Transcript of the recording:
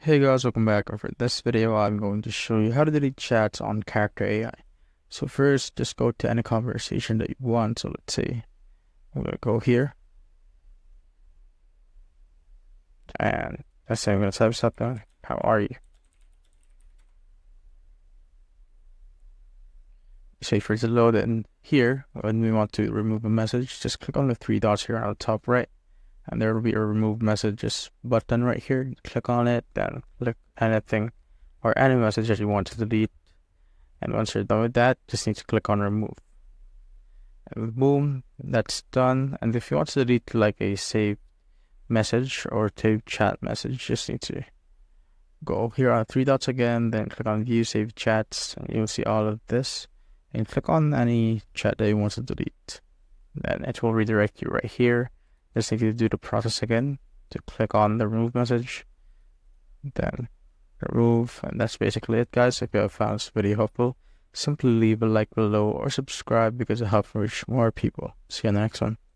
Hey guys, welcome back. For this video, I'm going to show you how to delete chats on Character.AI. So first, just go to any conversation that you want. So let's say I'm gonna go here, and let's say I'm gonna type something. How are you? Say for it to load, and here, when we want to remove a message, just click on the three dots here on the top right, and there will be a remove messages button right here. Click on it, then click anything or any message that you want to delete. And once you're done with that, just need to click on remove. And boom, that's done. And if you want to delete like a saved message or saved chat message, just need to go here on three dots again, then click on view saved chats, and you'll see all of this. And click on any chat that you want to delete. Then it will redirect you right here. Just need to do the process again to click on the remove message, then remove, and that's basically it, guys. If you have found this video helpful, simply leave a like below or subscribe because it helps reach more people. See you on the next one.